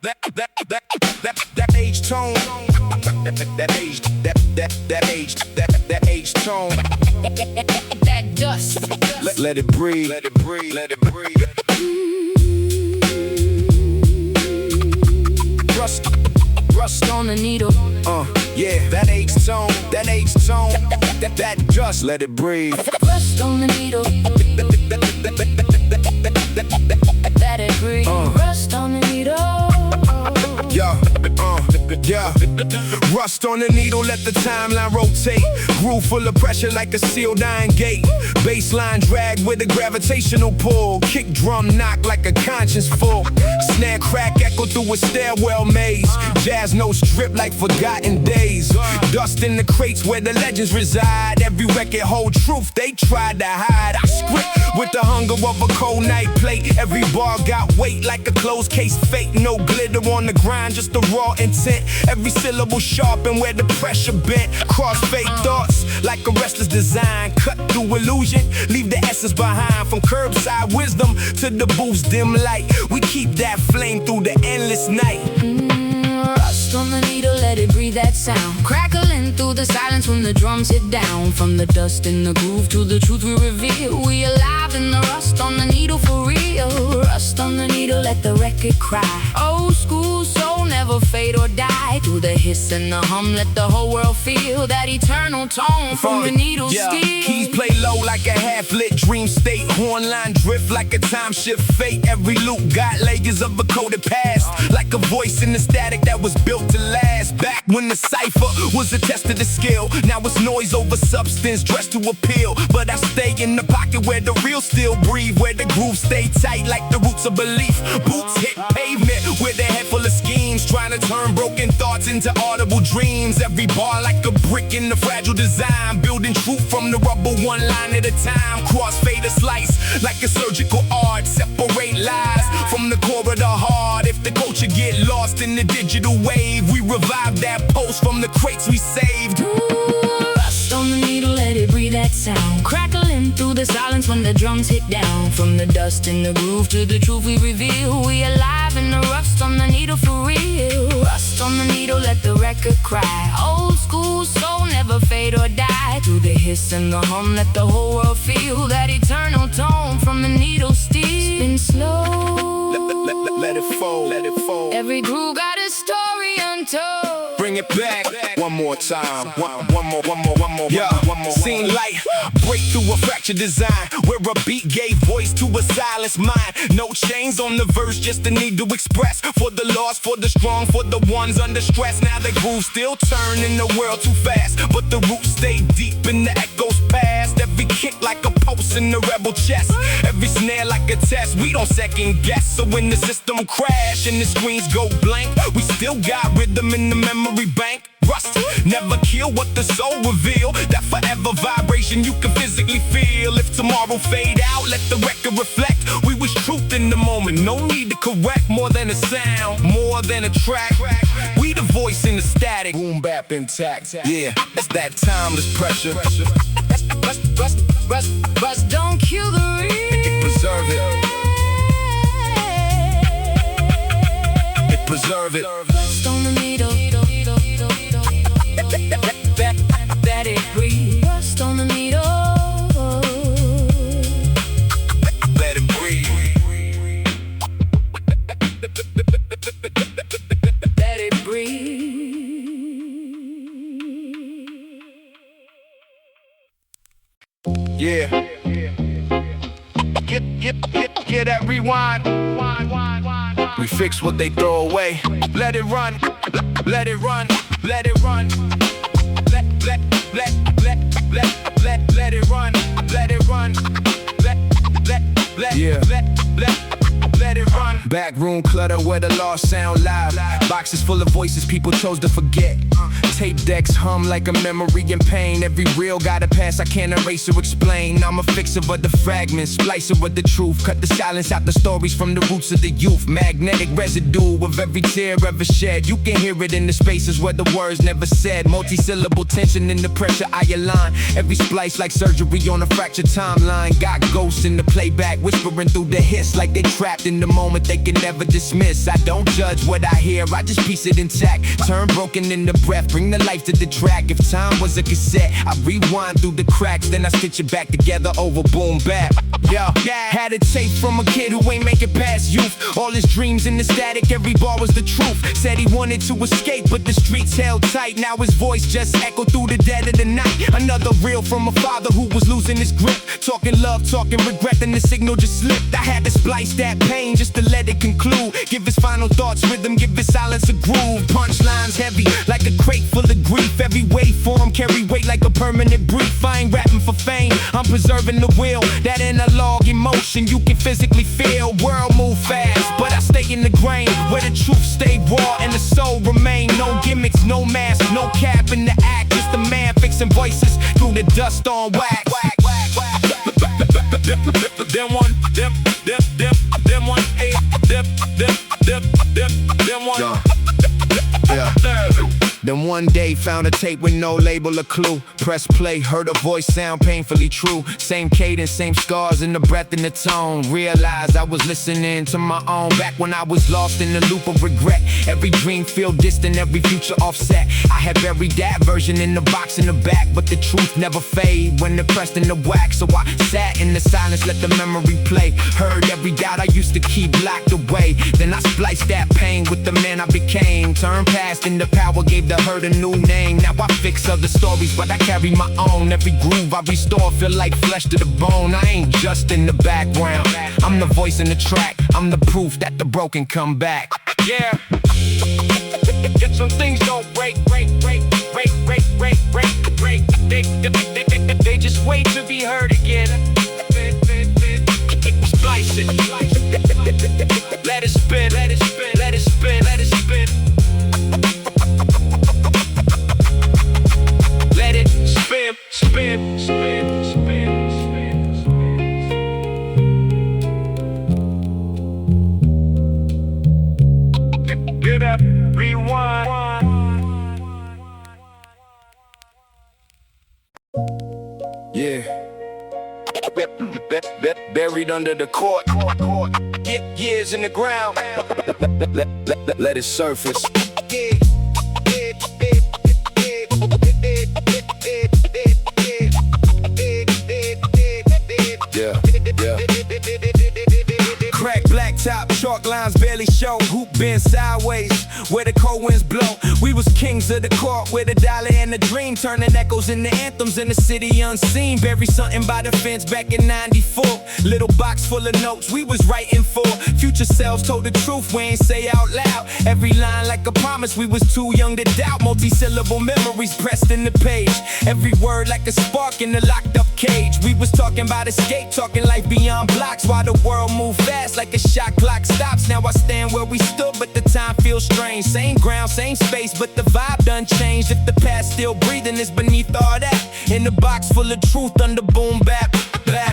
That age tone. That age tone. That dust. Let it breathe. Let it breathe. Let it breathe. Rust on the needle. Yeah, that age tone. That age tone. That just let it breathe. Rust on the needle. Let it breathe. Rust on the needle. Yeah. Rust on the needle, let the timeline rotate. Groove full of pressure like a sealed iron gate. Bassline drag with a gravitational pull. Kick drum knock like a conscience full. Snare crack echo through a stairwell maze. Jazz notes drip like forgotten days. Dust in the crates where the legends reside. Every record hold truth they tried to hide. I script with the hunger of a cold night plate. Every bar got weight like a closed case fake. No glitter on the grind, just the raw intent. Every syllable sharp and where the pressure bent. Cross fake thoughts like a restless design. Cut through illusion, leave the essence behind. From curbside wisdom to the booth's dim light, we keep that flame through the endless night. Rust on the needle, let it breathe that sound. Crackling through the silence when the drums hit down. From the dust in the groove to the truth we reveal. We alive in the rust on the needle for real. Rust on the needle, let the record cry. Old school soul, never fade or die. Through the hiss and the hum, let the whole world feel that eternal tone from the needle's steel. Keys play low like a half-lit dream state. Horn line drift like a time shift fate. Every loop got layers of a coded past. Like a voice in the static that was built to last. Back when the cipher was a test of the skill. Now it's noise over substance dressed to appeal. But I stay in the pocket where the real still breathe. Where the groove stay tight like the roots of belief. Boots hit pavement with a head full of schemes. Trying to turn broken thoughts into audible dreams. Every bar like a brick in the fragile design. Building truth from the rubble one line at a time. Crossfade a slice like a surgical art. Separate lies from the core of the heart. If the culture get lost in the digital wave, we revive that post from the crates we saved. Rust on the needle, let it breathe that sound. Crackling through the silence when the drums hit down. From the dust in the groove to the truth we reveal. We alive in the rust on the needle for real. Rust on the needle, let the record cry. Old school soul, never fade or die. Through the hiss and the hum, let the whole world feel that eternal tone from the needle steel. Spin slow. Let it fold, let it fold. Every groove got a story untold. Bring it back one more time. One more. Yeah, seen light break through a fractured design. Where a beat gave voice to a silenced mind. No chains on the verse, just the need to express. For the lost, for the strong, for the ones under stress. Now the groove still turning the world too fast. But the roots stay deep and the echoes past. Every kick like a pulse in the rebel chest. Every snare like a test, we don't second guess. So when the system crash and the screens go blank, we still got rhythm in the memory bank. Rust never kill what the soul reveal. That forever vibration you can physically feel. If tomorrow fade out, let the record reflect. We was truth in the moment, no need to correct. More than a sound, more than a track. We the voice in the static, boom bap intact. Yeah, it's that timeless pressure. Rust don't kill the real. It preserve it. It preserve it. Rust on the needle. Let it breathe. Rust on the needle. Let it breathe. Let it breathe. Yeah. Get that rewind. We fix what they throw away. Let it run. Let it run. Let it run. Let it run. Let it run. Let it run. Back room clutter where the lost sound live. Boxes full of voices people chose to forget. tape decks hum like a memory in pain. Every reel got a pass I can't erase or explain. I'm a fixer of the fragments, splicer of the truth. Cut the silence out the stories from the roots of the youth. Magnetic residue of every tear ever shed. You can hear it in the spaces where the words never said. Multi-syllable tension in the pressure I align. Every splice like surgery on a fractured timeline. Got ghosts in the playback whispering through the hiss, like they trapped in the moment they can never dismiss. I don't judge what I hear, I just piece it intact. Turn broken into breath, bring the life to the track. If time was a cassette, I rewind through the cracks, then I stitch it back together over boom bap. Yo, had a tape from a kid who ain't make it past youth. All his dreams in the static, every bar was the truth. Said he wanted to escape, but the streets held tight. Now his voice just echoed through the dead of the night. Another reel from a father who was losing his grip. Talking love, talking regret, then the signal just slipped. I had to splice that pain just to let it conclude. Give his final thoughts rhythm, give his silence a groove. Punchlines heavy like a crate full of grief. Every waveform carry weight like a permanent brief. I ain't rapping for fame, I'm preserving the will. That analog emotion you can physically feel. World move fast, but I stay in the grain, where the truth stay raw and the soul remain. No gimmicks, no mask, no cap in the act. Just the man fixing voices through the dust on wax. Them one, Then one day found a tape with no label or clue. Press play, heard a voice sound painfully true. Same cadence, same scars in the breath and the tone. Realized I was listening to my own. Back when I was lost in the loop of regret. Every dream feel distant, every future offset. I had buried that version in the box in the back, but the truth never fade when they're pressed in the wax. So I sat in the silence, let the memory play. Heard every doubt I used to keep locked away. Then I spliced that pain with the man I became. Turned past into power, gave the hurt a new name. Now I fix other stories, but I carry my own. Every groove I restore feel like flesh to the bone. I ain't just in the background, I'm the voice in the track. I'm the proof that the broken come back. Yeah. Some things don't break. They just wait to be heard again. Splice it. Let it spin. Let it spin. Let it spin. Let it spin. Let it spin. Spin. Spin. Spin. Get up. Rewind. Yeah. Buried under the court. Get years in the ground. Let it surface. Crack blacktop, chalk lines barely show. Hoop bend sideways, where the cold winds blow. We was kings of the court, with a dollar and a dream, turning echoes into anthems in the city unseen. Buried something by the fence back in '94. Little box full of notes we was writing for. Future selves told the truth, we ain't say out loud. Every line like a promise, we was too young to doubt. Multi-syllable memories pressed in the page. Every word like a spark in the locked up cage. We was talking about escape, talking life beyond blocks. While the world moved fast like a shot clock stops. Now I stand where we stood, but the time feels strange. Same ground, same space, but the vibe done changed. If the past still breathing, it's beneath all that. In the box full of truth under boom bap.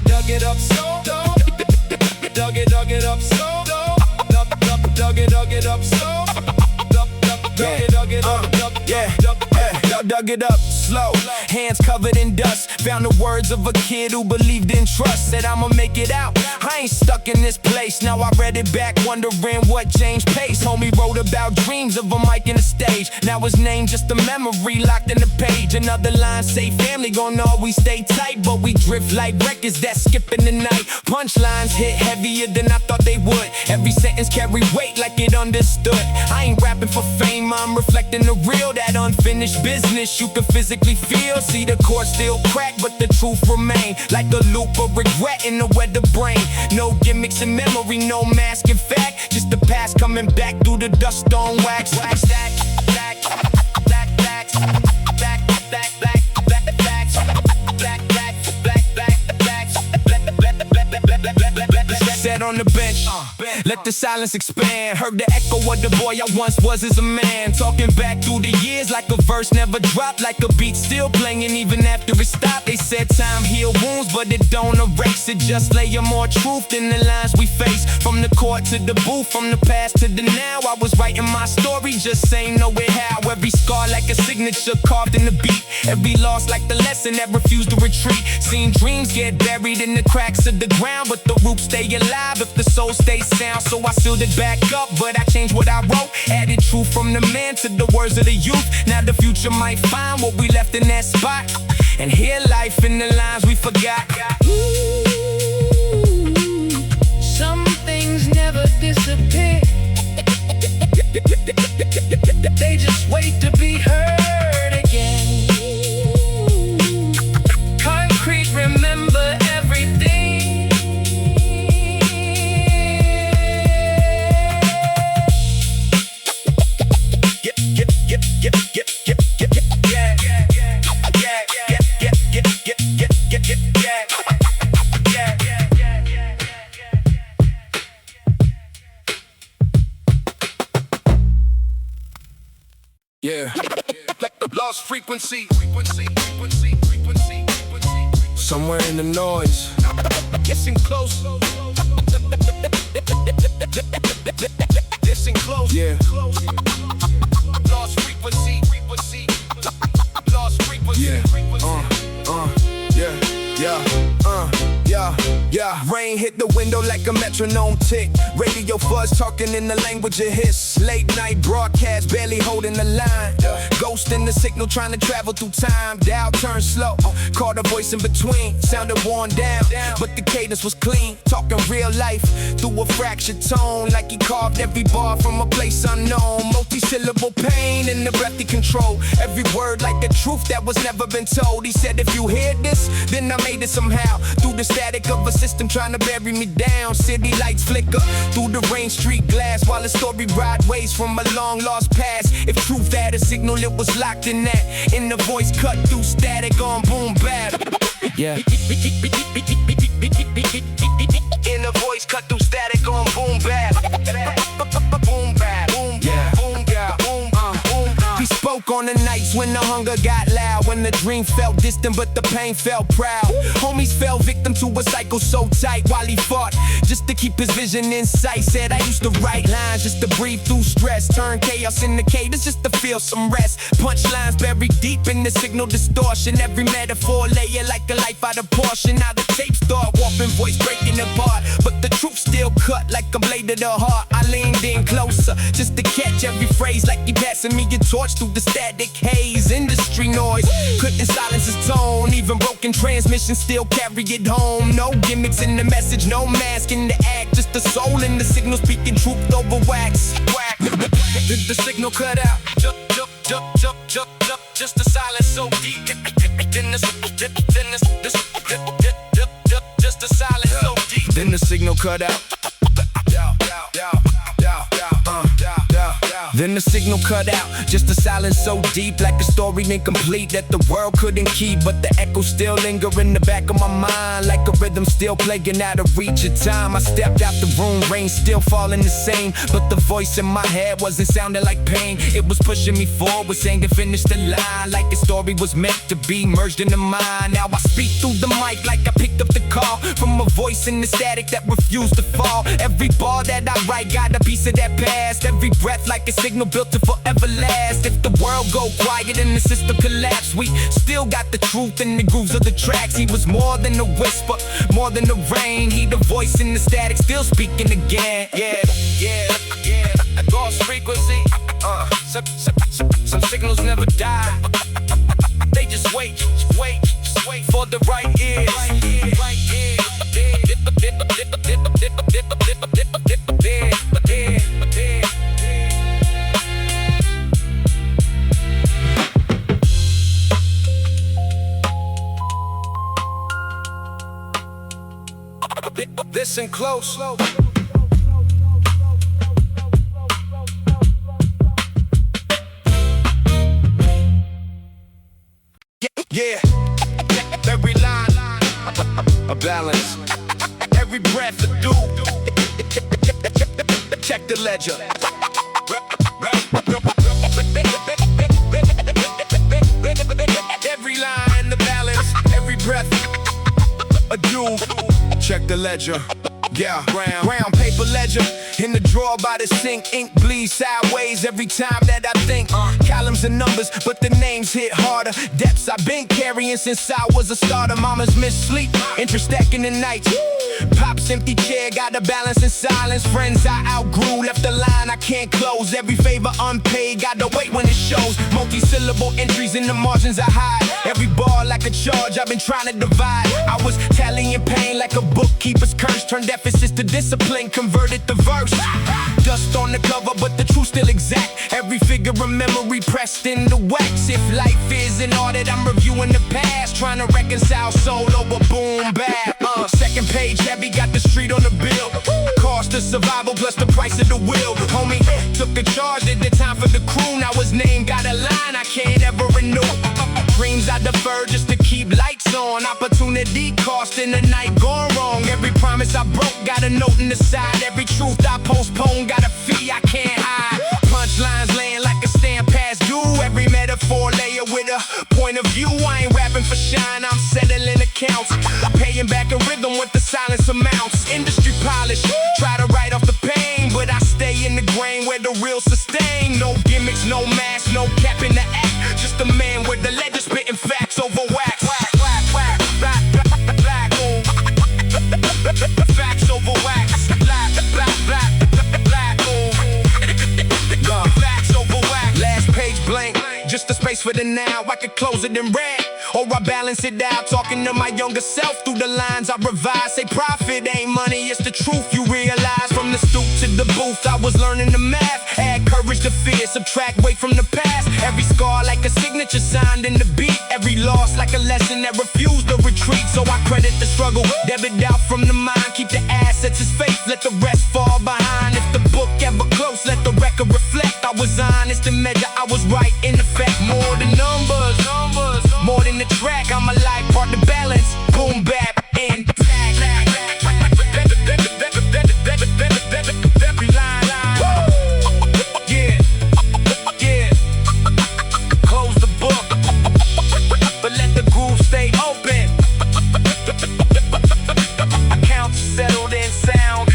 Dug it up so dope. Dug it up so dope. Dug it up so. Dug it up slow, hands covered in dust. Found the words of a kid who believed in trust. Said I'ma make it out, I ain't stuck in this place. Now I read it back, wondering what James Pace. Homie wrote about dreams of a mic and a stage. Now his name just a memory locked in the page. Another line say family gon' always stay tight, but we drift like records that skip in the night. Punchlines hit heavier than I thought they would. Every sentence carry weight like it understood. I ain't rapping for fame, I'm reflecting the real. That unfinished business you can physically feel. See the core still crack, but the truth remain. Like a loop of regret in the weather brain. No gimmicks in memory, no mask in fact. Just the past coming back through the dust on wax. Wax that, back, back, back, back, back, back, back, back, back, back, back, back. Sat on the bench, Let the silence expand. Heard the echo of the boy I once was as a man. Talking back through the years like a verse never dropped, like a beat still playing even after it stopped. They said time heal wounds, but it don't erase it. Just layer more truth in the lines we face. From the court to the booth, from the past to the now. I was writing my story, just ain't know it how. Every scar like a signature carved in the beat. Every loss like the lesson that refused to retreat. Seen dreams get buried in the cracks of the ground, but the roots stay alive if the soul stays sound. So I sealed it back up, but I changed what I wrote. Added truth from the man to the words of the youth. Now the future might find what we left in that spot, and hear life in the lines we forgot. Some things never disappear. They just wait to be heard again. Concrete, remember everything. Yeah. Lost frequency. Somewhere in the noise. Getting close. Listen close. Yeah. Lost frequency. Lost frequency. Yeah. Rain hit the window like a metronome tick. Radio fuzz talking in the language of hiss. Late night broadcast barely holding the line. Ghost in the signal trying to travel through time. Dial turned slow, caught a voice in between. Sounded worn down, but the cadence was clean. Talking real life through a fractured tone, like he carved every bar from a place unknown. Multi-syllable pain in the breath he controlled. Every word like a truth that was never been told. He said if you hear this, then I made it somehow. Through the static of a system trying to bury me down. City lights flicker through the rain street glass, while the story ride waves from a long lost past. If truth had a signal, it was locked in that. In the voice cut through static on boom bap. Yeah. In the voice cut through static on boom bap. Boom bap. Boom. Yeah. Boom bap. Boom. He spoke on the nights when the hunger got loud, when the dream felt distant but the pain felt proud. Homies fell victim to a cycle so tight while he fought just to keep his vision in sight. Said I used to write lines just to breathe through stress, turn chaos into cadence just to feel some rest. Punchlines buried deep in the signal distortion. Every metaphor layer like a life out of portion. Now the tape start warping, voice breaking apart, but the truth still cut like a blade of the heart. I leaned in closer just to catch every phrase, like he passing me a torch through the static haze. Industry noise couldn't silence his tone. Even broken transmission still carry it home. No gimmicks in the message, no mask in the act. Just the soul in the signal speaking truth over wax. Did the signal cut out? Just the silence so deep. Just the silence so deep. Then the signal cut out. Then the signal cut out, just a silence so deep, like a story incomplete that the world couldn't keep. But the echo still linger in the back of my mind, like a rhythm still playing out of reach of time. I stepped out the room, rain still falling the same, but the voice in my head wasn't sounding like pain. It was pushing me forward, saying to finish the line, like the story was meant to be merged in the mind. Now I speak through the mic like I picked up the call from a voice in the static that refused to fall. Every bar that I write got a piece of that past. Every breath like a signal built to forever last. If the world go quiet and the system collapse, we still got the truth in the grooves of the tracks. He was more than a whisper, more than the rain. He the voice in the static, still speaking again. Yeah. Lost frequency. Some signals never die. They just wait for the right ears. Listen close. Yeah. Every line, a balance. Every breath, a do. ledger. Every line, the balance, every breath, a jewel. Check the ledger. Yeah, brown paper ledger in the drawer by the sink. Ink bleeds sideways every time that I think. Columns and numbers, but the names hit harder. Depths I've been carrying since I was a starter. Mama's missed sleep, interest stacking the nights. Pop's empty chair, got a balance in silence. Friends I outgrew, left the line I can't close. Every favor unpaid, gotta wait when it shows. Multi-syllable entries in the margins I hide. Every bar like a charge, I've been trying to divide. I was tallying pain like a bookkeeper's curse. Turned deficits to discipline, converted the verse. Dust on the cover, but the truth still exact. Every figure of memory pressed into wax. If life is an audit, I'm reviewing the past. Trying to reconcile soul over boom bap. Second page heavy, got the street on the bill. Cost of survival plus the price of the will. Homie took the charge, did the time for the crew. Now his name got a line I can't ever renew. Dreams I defer just to keep lights on. Opportunity cost in the night gone wrong. Every promise I broke got a note in the side. Every truth I postpone got a fee I can't hide. Punchlines laying like a stamp past due. Every metaphor layer with a point of view. I ain't rapping for shine, I'm settling accounts. Paying back in rhythm with the silence amounts. Industry polish, try to write off the pain, but I stay in the grain where the real sustain. No gimmicks, no mask, no cap in the act. Just a man with the ledger spitting facts over wax. Facts over wax. Facts over wax. Last page blank, just a space for the now. I could close it in red, or I balance it out. Talking to my younger self through the lines I revise. Say profit ain't money, it's the truth you realize. From the stoop to the booth, I was learning the math. Add courage to fear, subtract weight from the past. Every scar like a signature signed in the beat. Every loss like a lesson that refused to retreat. So I credit the struggle, debit out from the mind. Keep the assets as faith, let the rest fall behind. If the book ever close, let the record reflect. I was honest in measure, I was right in effect. More than numbers, more than the track. I'm a life part the balance, boom bap and tag. Every line, yeah. Close the book, but let the groove stay open. Accounts settled in sound.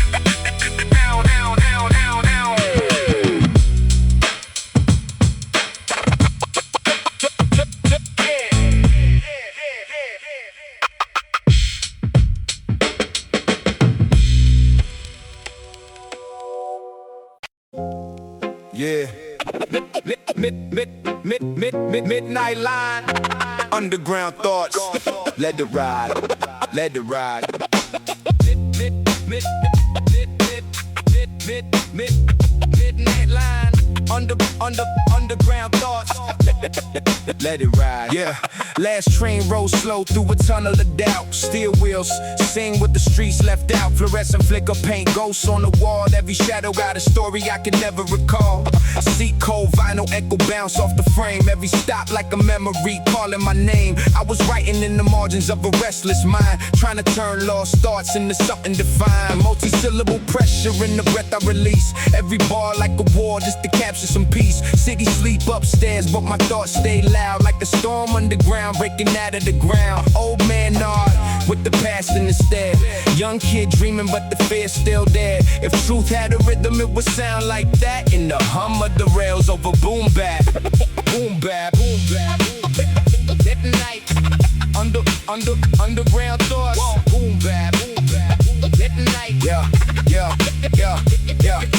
Yeah. Midnight line. Underground thoughts. Let it ride. Let it ride. Midnight line. Underground thoughts. Let it ride. Yeah. Last train rolls slow through a tunnel of doubt. Steel wheels sing with the streets left out. Fluorescent flicker paint ghosts on the wall. Every shadow got a story I can never recall. Seat cold vinyl echo bounce off the frame. Every stop like a memory calling my name. I was writing in the margins of a restless mind, trying to turn lost thoughts into something defined. Multi-syllable pressure in the breath I release. Every bar like a war just to capture some peace. City sleep upstairs but my thoughts stay loud. Like a storm underground breaking out of the ground. Old man nod with the past instead. Young kid dreaming but the fear's still there. If truth had a rhythm it would sound like that. In the hum of the rails over boom bap. Boom bap, boom bap. At night, underground thoughts. Boom bap, boom bap. At night, yeah.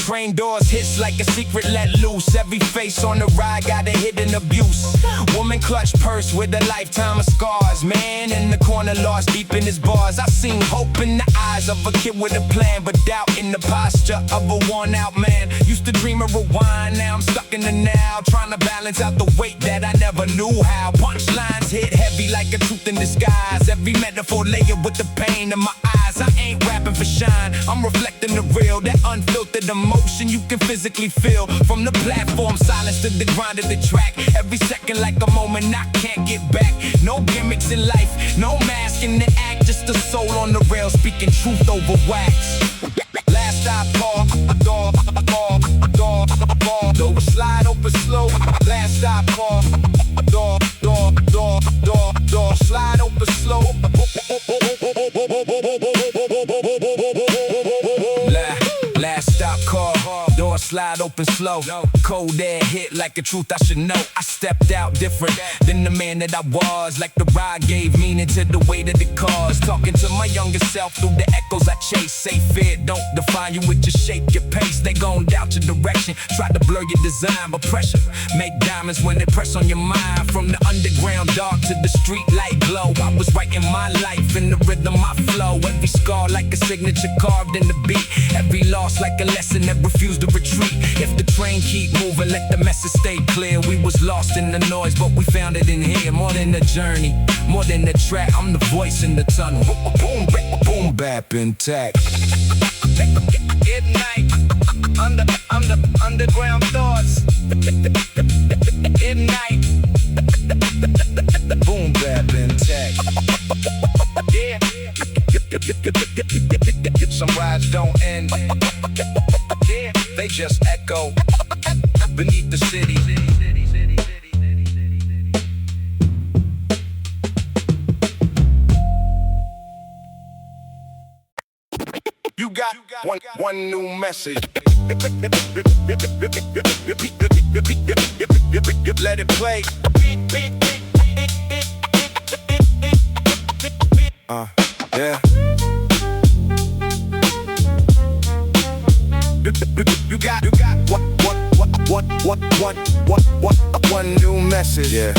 Train doors hits like a secret let loose. Every face on the ride got a hidden abuse. Woman clutch purse with a lifetime of scars. Man in the corner lost deep in his bars. I seen hope in the eyes of a kid with a plan, but doubt in the posture of a worn out man. Used to dream of rewind, now I'm stuck in the now, trying to balance out the weight that I never knew how. Punchlines hit heavy like a truth in disguise. Every metaphor layered with the pain in my eyes. I ain't rapping for shine, I'm reflecting the real. That unfiltered emotion you can physically feel. From the platform, silence to the grind of the track. Every second like a moment I can't get back. No gimmicks in life, no mask in the act. Just a soul on the rail speaking truth over wax. Last I call, slide open slow. Cold air hit like a truth I should know. I stepped out different than the man that I was. Like the ride gave meaning to the weight of the cars. Talking to my younger self through the echoes I chase. Say fear don't define you with your shape, your pace. They gon' doubt your direction, try to blur your design, but pressure make diamonds when they press on your mind. From the underground dark to the street light glow, I was writing my life in the rhythm I flow. Every scar like a signature carved in the beat. Every loss like a lesson that refused to retreat. If the train keep moving, let the message stay clear. We was lost in the noise, but we found it in here. More than a journey, more than a track, I'm the voice in the tunnel. Boom, boom, bap intact. At night, underground thoughts. At night, boom, bap intact. Yeah. Some rides don't end. Yeah, they just echo beneath the city. You got one new message. Let it play. Yeah. You got one new message. Yeah.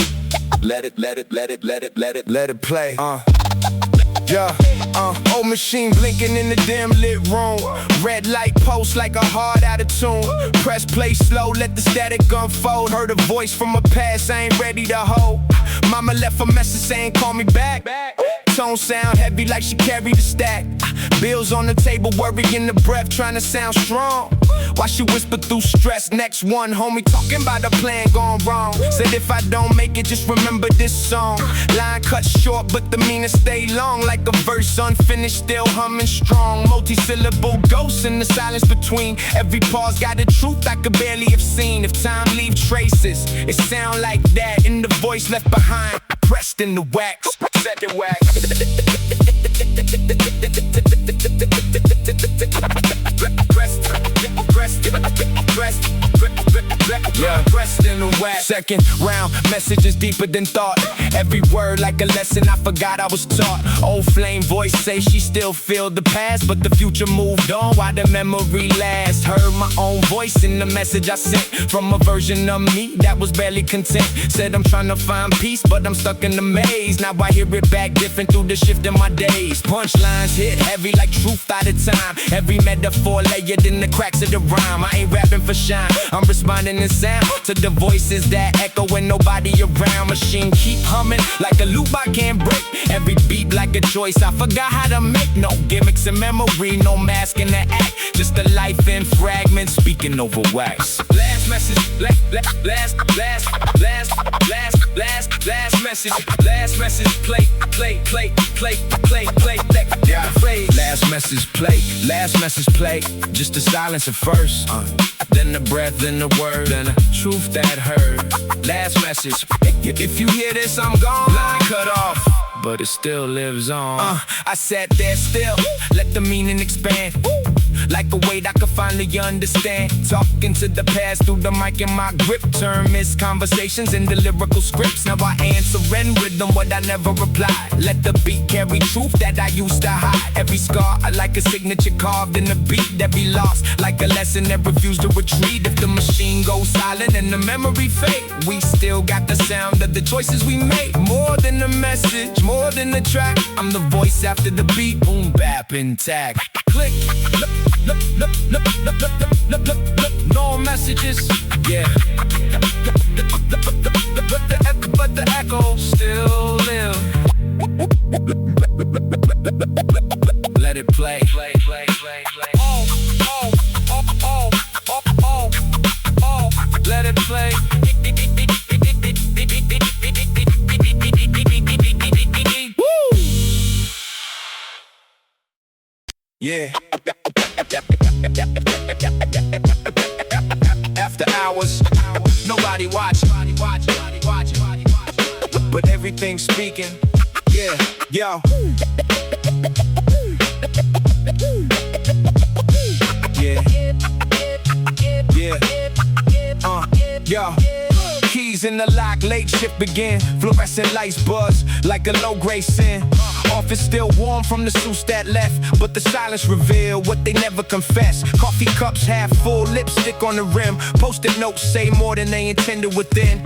Let it play. Yeah, old machine blinking in the dim lit room. Red light post like a heart out of tune. Press play slow, let the static unfold. Heard a voice from a past I ain't ready to hold. Mama left a message saying call me back. Tone sound heavy like she carried a stack. Bills on the table, worrying the breath, trying to sound strong. While she whispered through stress, next one, homie, talking about a plan gone wrong. Said if I don't make it, just remember this song. Line cut short, but the meaning stay long. Like a verse unfinished, still humming strong. Multi-syllable ghosts in the silence between. Every pause got a truth I could barely have seen. If time leave traces, it sound like that. In the voice left behind, pressed in the wax. Set it wax. Pressed in the wax. Second round, messages deeper than thought. Every word like a lesson I forgot I was taught. Old flame voice say she still feel the past, but the future moved on while the memory lasts. Heard my own voice in the message I sent from a version of me that was barely content. Said I'm trying to find peace, but I'm stuck in the maze. Now I hear it back different through the shift in my days. Punchlines hit heavy like truth out of time. Every metaphor layered in the cracks of the rhyme. I ain't rapping for shine, I'm responding in sound to the voices that echo when nobody around. Machine keep humming like a loop I can't break. Every beat like a choice I forgot how to make. No gimmicks in memory, no mask in the act. Just a life in fragments speaking over wax. Last message, last message. Last message, play. Yeah, last message, play. Last message, play. Just the silence at first, then the breath, then the word, then the truth that heard. Last message. If you hear this, I'm gone. Line cut off, but it still lives on. I sat there still, let the meaning expand. Like a weight I could finally understand. Talking to the past through the mic in my grip. Turn missed conversations into lyrical scripts. Now I answer in rhythm what I never replied. Let the beat carry truth that I used to hide. Every scar I like a signature carved in the beat that be lost. Like a lesson that refused to retreat. If the machine goes silent and the memory fade, we still got the sound of the choices we made. More than the message, more than the track, I'm the voice after the beat. Boom, bap, intact. Click, look, no messages, yeah. But the echo still live. Let it play. Oh, let it play. Woo! Yeah. After hours, nobody watching, but everything speaking. Yeah, yo. Yeah, Yeah. Yo. Keys in the lock, late shift begin. Fluorescent lights buzz like a low-grade sin. Office still warm from the suits that left, but the silence reveal what they never confess. Coffee cups half full, lipstick on the rim. Post-it notes say more than they intended within.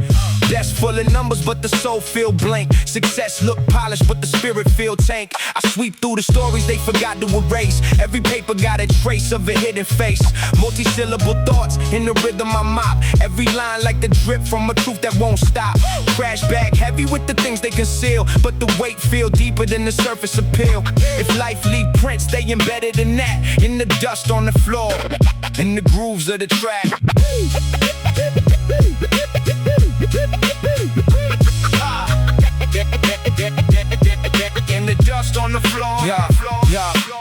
Desk full of numbers, but the soul feel blank. Success look polished, but the spirit feel tank. I sweep through the stories they forgot to erase. Every paper got a trace of a hidden face. Multi-syllable thoughts in the rhythm I mop. Every line like the drip from a truth that won't stop. Crash back heavy with the things they conceal, but the weight feel deeper than the surface appeal. If life leave prints, they embedded in that. In the dust on the floor, in the grooves of the track. In the dust on the floor.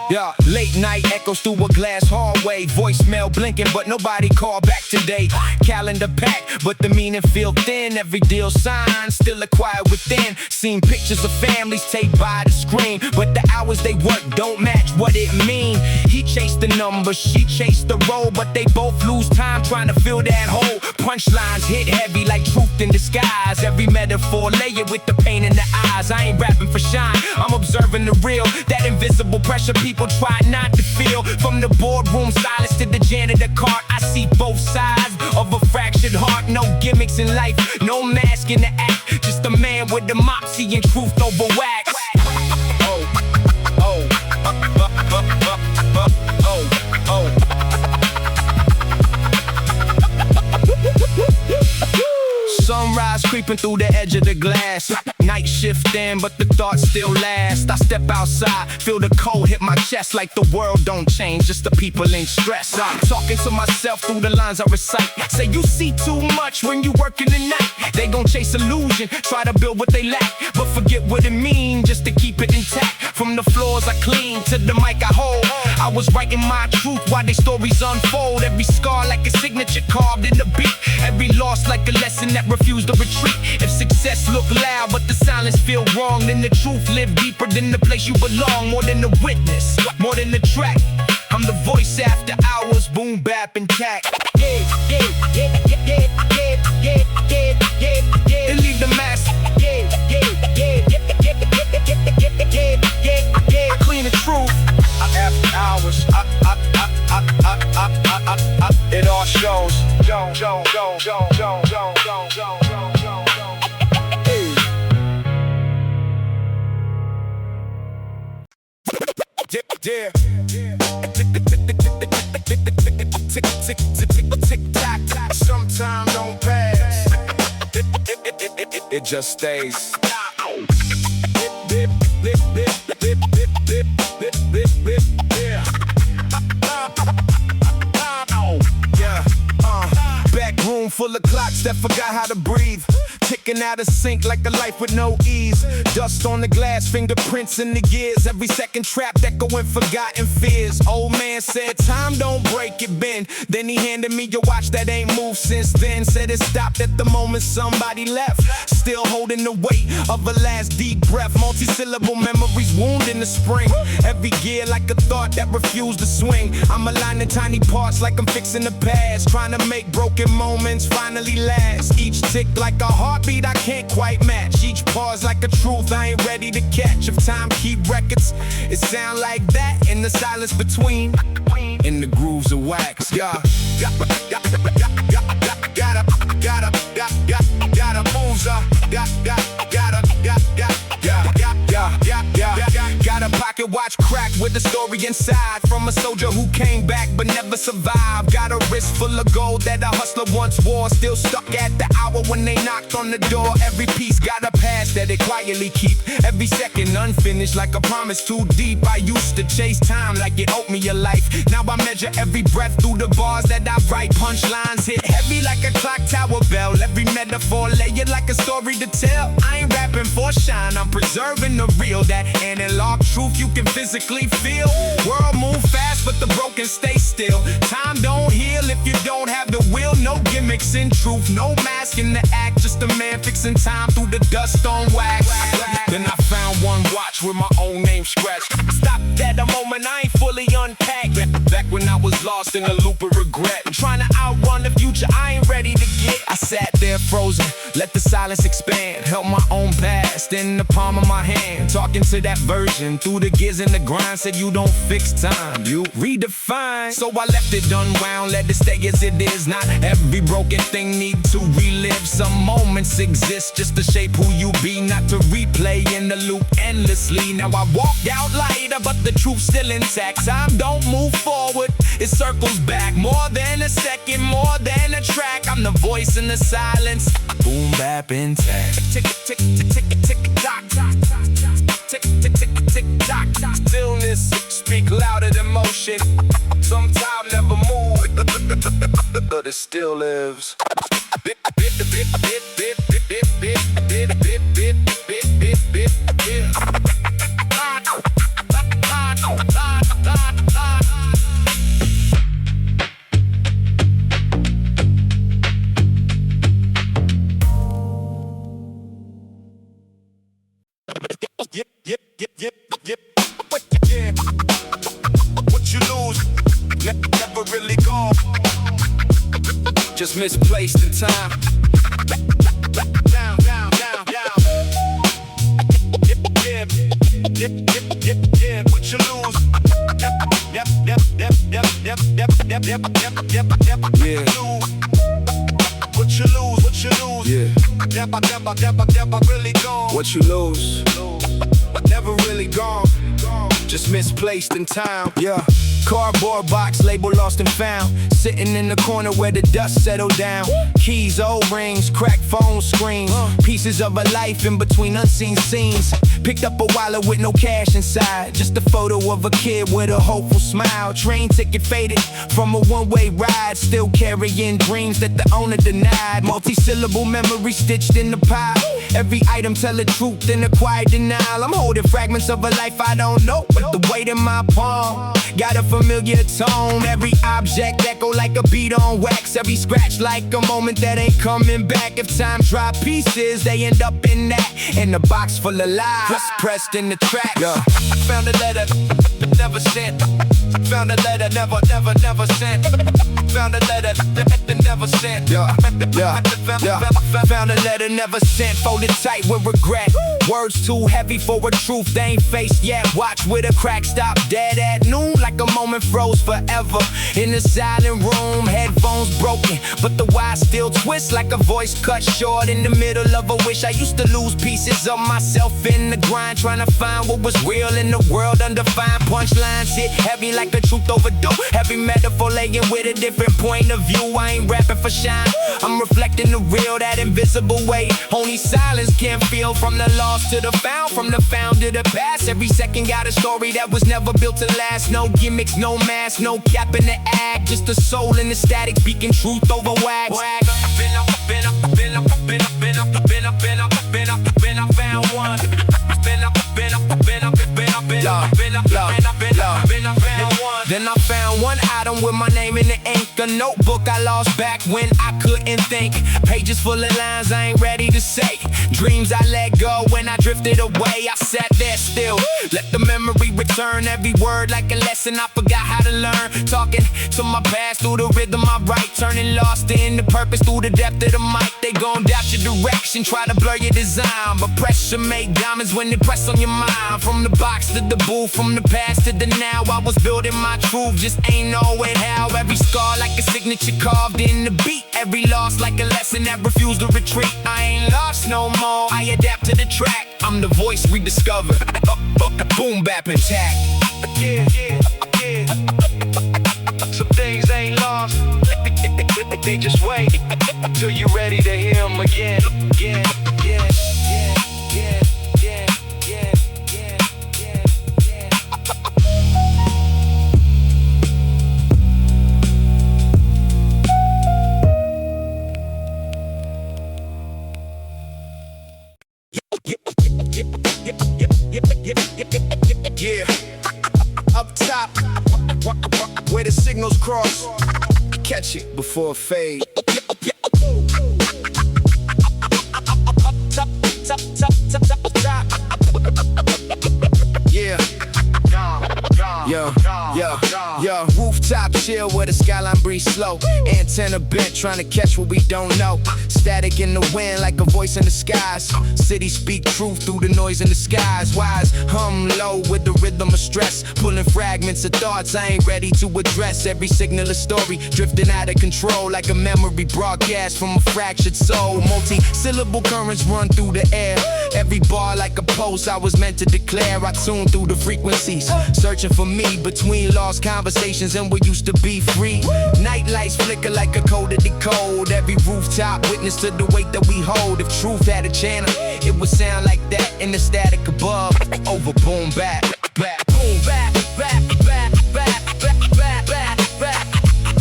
Yeah. Late night echoes through a glass hallway. Voicemail blinking, but nobody called back today. Calendar packed, but the meaning feel thin. Every deal signed, still a quiet within. Seen pictures of families taped by the screen, but the hours they work don't match what it mean. He chased the numbers, she chased the road, but they both lose time trying to fill that hole. Punchlines hit heavy like truth in disguise. Every metaphor layered with the pain in the eyes. I ain't rapping for shine, I'm observing the real. That invisible pressure people try not to feel. From the boardroom silence to the janitor cart, I see both sides of a fractured heart. No gimmicks in life, no mask in the act. Just a man with the mop seeing truth over wax. Sunrise creeping through the edge of the glass. Night shift in, but the thoughts still last. I step outside, feel the cold hit my chest. Like the world don't change, just the people in stress. I'm talking to myself through the lines I recite. Say you see too much when you work in the night. They gon' chase illusion, try to build what they lack, but forget what it mean just to keep it intact. From the floors I clean to the mic I hold, I was writing my truth while they stories unfold. Every scar like a signature carved in the beat. Every loss like a lesson that refused to retreat. If success look loud but the silence feel wrong, then the truth live deeper than the place you belong. More than the witness, more than the track. I'm the voice after hours, boom bap intact. They leave the mask. I clean the truth. After hours, it all shows. Yeah. Tick tock, sometimes don't pass. It just stays. Back room full of clocks that forgot how to breathe. Ticking out of sync like a life with no ease. Dust on the glass, fingerprints in the gears. Every second trapped, echoing forgotten fears. Old man said time don't break it, bend. Then he handed me your watch that ain't moved since then. Said it stopped at the moment somebody left. Still holding the weight of a last deep breath. Multi-syllable memories wound in the spring. Every gear like a thought that refused to swing. I'm aligning tiny parts like I'm fixing the past. Trying to make broken moments finally last. Each tick like a heartbeat I can't quite match. Each pause like a truth I ain't ready to catch. If time keep records, it sound like that in the silence between. In the grooves of wax. Yeah. Gotta moves up. Got a pocket watch cracked with a story inside. From a soldier who came back but never survived. Got a wrist full of gold that a hustler once wore. Still stuck at the hour when they knocked on the door. Every piece got a past that they quietly keep. Every second unfinished like a promise too deep. I used to chase time like it owed me a life. Now I measure every breath through the bars that I write. Punchlines hit heavy like a clock tower bell. Every metaphor layered like a story to tell. I ain't rapping for shine, I'm preserving the real. That analog truth you can physically feel. World move fast but the broken stay still. Time don't heal if you don't have the will. No gimmicks in truth, no mask in the act. Just a man fixing time through the dust on wax. Then I found one watch with my own name scratched. Stopped at a moment I ain't fully unpacked. Back when I was lost in a loop of regret, trying to outrun the future I ain't ready to get. I sat there frozen, let the silence expand, held my own past in the palm of my hand, talking to that version through the gears and the grind. Said you don't fix time, you redefine. So I left it unwound, let it stay as it is. Not every broken thing need to relive. Some moments exist just to shape who you be, not to replay in the loop endlessly. Now I walk out lighter, but the truth's still intact. Time don't move forward, it circles back. More than a second, more than a track. I'm the voice in the silence, boom bap intact. Tick tick tick tick tick tock, tick tick tick tick tock. Stillness speak louder than motion. Some time never move, but it still lives. What you lose, never really gone. Just misplaced in time. Down, down, down, down. Yeah. What you lose? Yep. Yeah. What you lose? Yeah. Never really gone. What you lose? Never really gone. Just misplaced in time. Yeah. Cardboard box, label lost and found, sitting in the corner where the dust settled down. Keys, old rings, cracked phone screens, pieces of a life in between unseen scenes. Picked up a wallet with no cash inside, just a photo of a kid with a hopeful smile. Train ticket faded from a one-way ride, still carrying dreams that the owner denied. Multi-syllable memory stitched in the pile, every item tell the truth in a quiet denial. I'm holding fragments of a life I don't know, but the weight in my palm got a familiar tone. Every object echo like a beat on wax, every scratch like a moment that ain't coming back. If time drop pieces, they end up in that, in a box full of lies, just pressed in the track. Yeah. I found a letter, never sent. Found a letter, never sent. Found a letter, never sent. Yeah. Found a letter, never sent. Folded tight with regret. Words too heavy for a truth they ain't faced yet. Watch with a crack stop dead at noon, like a moment froze forever. In a silent room, headphones broken, but the wire still twists like a voice cut short in the middle of a wish. I used to lose pieces of myself in the grind, trying to find what was real in the world undefined. Punchlines hit heavy like a truth overdose, every metaphor laying with a different point of view. I ain't rapping for shine, I'm reflecting the real, that invisible way only silence can feel. From the lost to the found, from the found to the past, every second got a story that was never built to last. No gimmicks, no mask, no cap in the act, just a soul in the static speaking truth over wax. I found one. Then I found one item with my name in the ink, a notebook I lost back when I couldn't think. Pages full of lines I ain't ready to say, dreams I let go when I drifted away. I sat there still, let the memory return, every word like a lesson I forgot how to learn. Talking to my past through the rhythm I write, turning lost into purpose through the depth of the mic. They gon' doubt your direction, try to blur your design, but pressure make diamonds when they press on your mind. From the box to the booth, from the past to the now, I was building my truth, just ain't knowing how. Every scar like a signature carved in the beat, every loss like a lesson that refused to retreat. I ain't lost no more, I adapt to the track, I'm the voice rediscovered, boom bap intact. Yeah. Some things ain't lost, they just wait till you're ready to hear them again. Yeah. Up top, where the signals cross, catch it before it fade. Yeah. Roof chill where the skyline breeze slow. Antenna bent, trying to catch what we don't know. Static in the wind like a voice in the skies. City speak truth through the noise in the skies. Wise hum low with the rhythm of stress. Pulling fragments of thoughts I ain't ready to address. Every signal a story, drifting out of control like a memory broadcast from a fractured soul. Multi-syllable currents run through the air. Every bar like a pulse I was meant to declare. I tune through the frequencies, searching for me between lost conversations and what used to be free. Night lights flicker like a code to decode. Every rooftop witness to the weight that we hold. If truth had a channel, it would sound like that in the static above. Over boom back, back, boom back, back, back, back, back, back, back, back.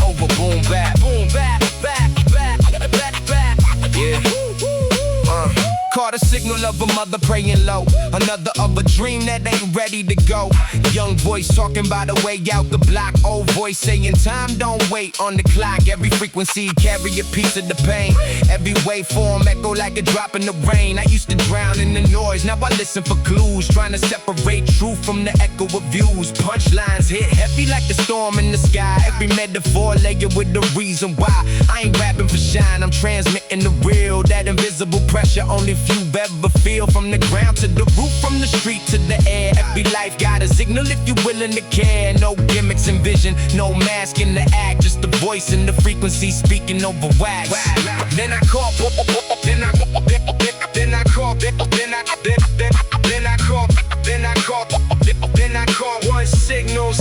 Over boom back, boom back, back, back, back, back. Yeah. Caught a signal of a mother praying low. Another of a dream that ain't ready to go. Young voice talking by the way out the block. Old voice saying time don't wait on the clock. Every frequency carry a piece of the pain. Every waveform echo like a drop in the rain. I used to drown in the noise, now I listen for clues. Trying to separate truth from the echo of views. Punchlines hit heavy like the storm in the sky. Every metaphor layered with the reason why. I ain't rapping for shine, I'm transmitting the real. That invisible pressure only few ever feel. From the ground to the roof, from the street to the air. Every life got a signal if you're willing to care. No gimmicks and vision, no mask in the act. Just the voice and the frequency speaking over wax. Then I call, then I call, then I call, then I call one signal.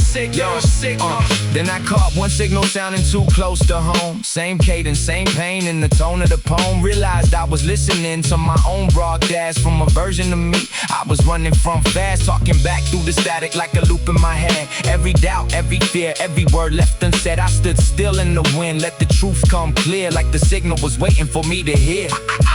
Then I caught one signal sounding too close to home. Same cadence, same pain in the tone of the poem. Realized I was listening to my own broadcast from a version of me I was running from fast. Talking back through the static like a loop in my head. Every doubt, every fear, every word left unsaid. I stood still in the wind, let the truth come clear. Like the signal was waiting for me to hear.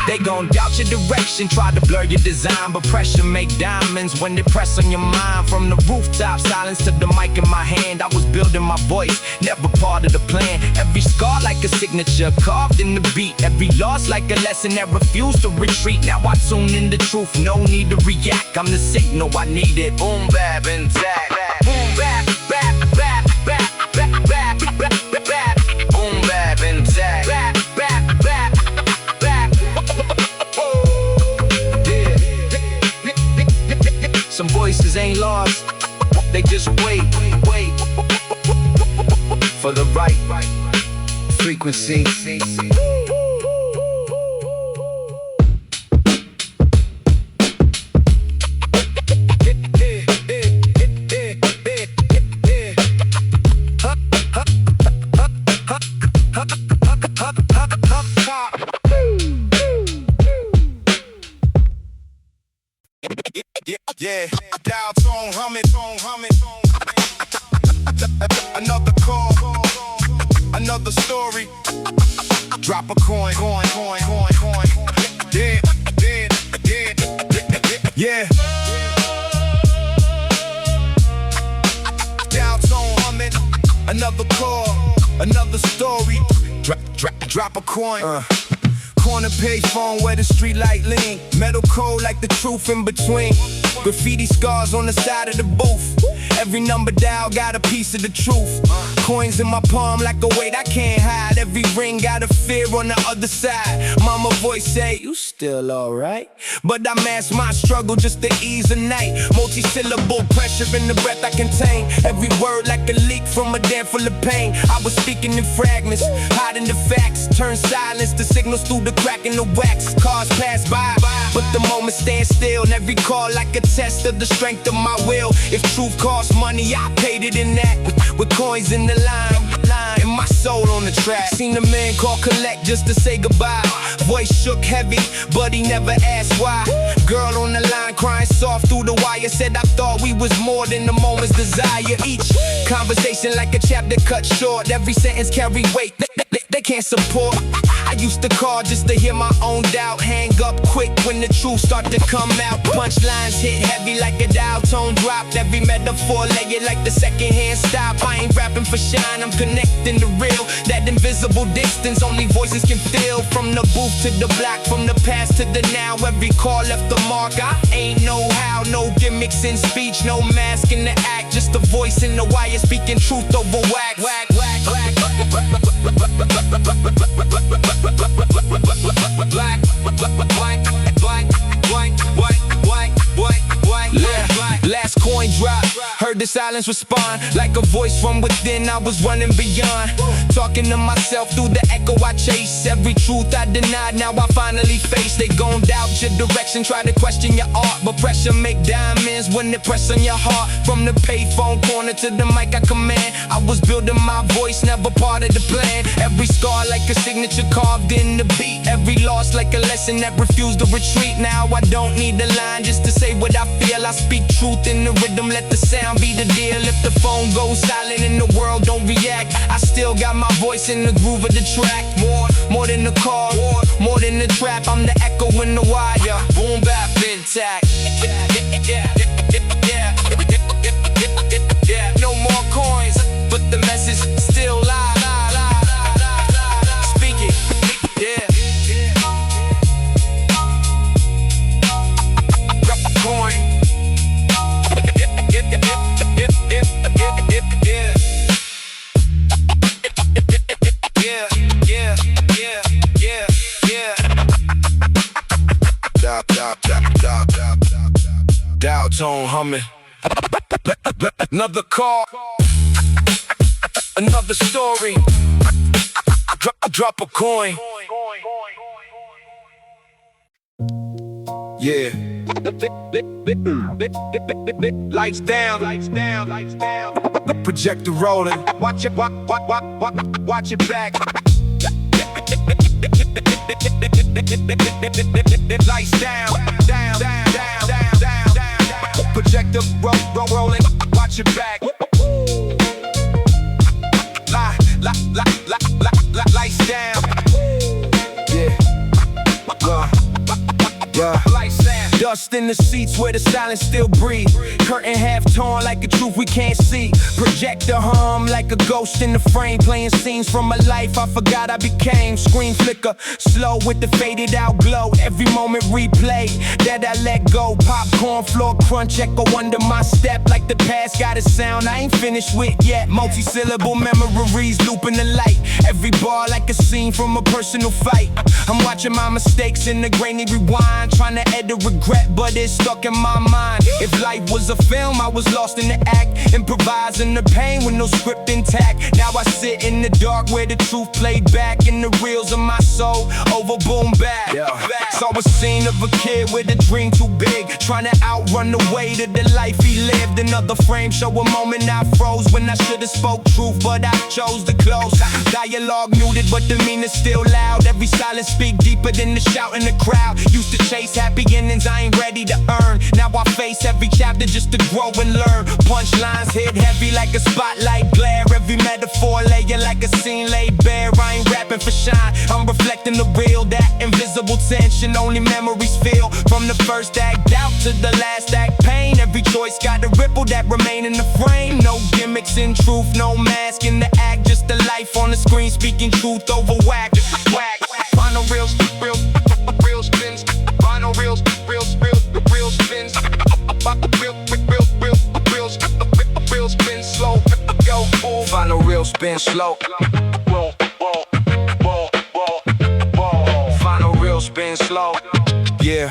They gon' doubt your direction, try to blur your design, but pressure make diamonds when they press on your mind. From the rooftop, silence to the mic in my hand. I was building my voice, never part of the plan. Every scar like a signature, carved in the beat. Every loss like a lesson that refused to retreat. Now I tune in the truth, no need to react. I'm the signal I needed. Boom, bap, and zag. Boom, bap, bap, bap, bap, bap, bap, bap, bap. Boom, bap, and zag. Bap, bap, bap, bap. Yeah. Some voices ain't lost, they just wait for the right frequency. Yeah, dial tone humming. Another call, another story. Drop a coin. Yeah. Dial tone humming. Another call, another story. Drop a coin. Corner page phone where the street light lean. Metal cold like the truth in between. Graffiti scars on the side of the booth. Every number dial got a piece of the truth. Coins in my palm like a weight I can't hide. Every ring got a fear on the other side. Mama voice say, you still alright? But I mask my struggle just to ease the night. Multi-syllable pressure in the breath I contain. Every word like a leak from a dam full of pain. I was speaking in fragments, hiding the facts. Turn silence to signals through the crack in the wax. Cars pass by, but the moment stands still. And every call like a test of the strength of my will. If truth costs money, I paid it in that. With coins in the line, and my soul on the track. Seen a man call collect just to say goodbye. Voice shook heavy, but he never asked why. Girl on the line crying soft through the wire. Said I thought we was more than the moment's desire. Each conversation like a chapter cut short. Every sentence carry weight. they can't support. I used to call just to hear my own doubt. Hang up quick when the truth start to come out. Punchlines hit heavy like a dial tone dropped. Every metaphor lay it like the second hand stop. I ain't rapping for shine, I'm connecting the real. That invisible distance only voices can feel. From the booth to the block, from the past to the now. Every call left a mark. I ain't know how, no gimmicks in speech, no mask in the act. Just a voice in the wire speaking truth over whack. Whack, whack, whack. Last coin drop, heard the silence respond. Like a voice from within, I was running beyond. Talking to myself through the echo I chase. Every truth I denied, now I finally face. They gon' doubt your direction, try to question your art. But pressure make diamonds when they press on your heart. From the payphone corner to the mic I command, I was building my voice, never part of the plan. Every scar like a signature carved in the beat. Every loss like a lesson that refused to retreat. Now I don't need a line just to say what I feel. I speak truth in the rhythm, let the sound be the deal. If the phone goes silent and the world don't react, I still got my voice in the groove of the track. More than the call, more than the trap. I'm the echo in the wire. Boom bap intact. No more coins, but the message still live. Speak it, yeah. Drop a coin. Dial tone humming. Another call, another story. Drop a coin. Yeah. Lights down, lights down, lights down. Projector rolling. Watch it, watch it back. Lights down, down, down, down, down, down, down. Projector rolling. Watch it back. Lights down. Yeah. Lights down. Dust in the seats where the silence still breathe. Curtain half torn like a truth we can't see. Projector hum like a ghost in the frame. Playing scenes from a life I forgot I became. Screen flicker, slow with the faded out glow. Every moment replay that I let go. Popcorn floor crunch echo under my step. Like the past got a sound I ain't finished with yet. Multi-syllable memories looping the light. Every bar like a scene from a personal fight. I'm watching my mistakes in the grainy rewind. Trying to edit regret, but it's stuck in my mind. If life was a film, I was lost in the act. Improvising the pain with no script intact. Now I sit in the dark where the truth played back. In the reels of my soul, over boom back. Saw a scene of a kid with a dream too big, trying to outrun the way to the life he lived. Another frame show a moment I froze when I should've spoke truth, but I chose to close. Dialogue muted, but demeanor still loud. Every silence speak deeper than the shout in the crowd. Used to chase happy endings I ain't ready to earn. Now I face every chapter just to grow and learn. Punchlines hit heavy like a spotlight glare. Every metaphor laying like a scene laid bare. I ain't rapping for shine, I'm reflecting the real. That invisible tension only memories feel. From the first act doubt to the last act pain. Every choice got a ripple that remain in the frame. No gimmicks in truth, no mask in the act. Just the life on the screen speaking truth over whack. Whack. Final reels, real spins. Final reels, real spins. Real spin slow. Go, final real spin slow. Final real spin slow. Yeah.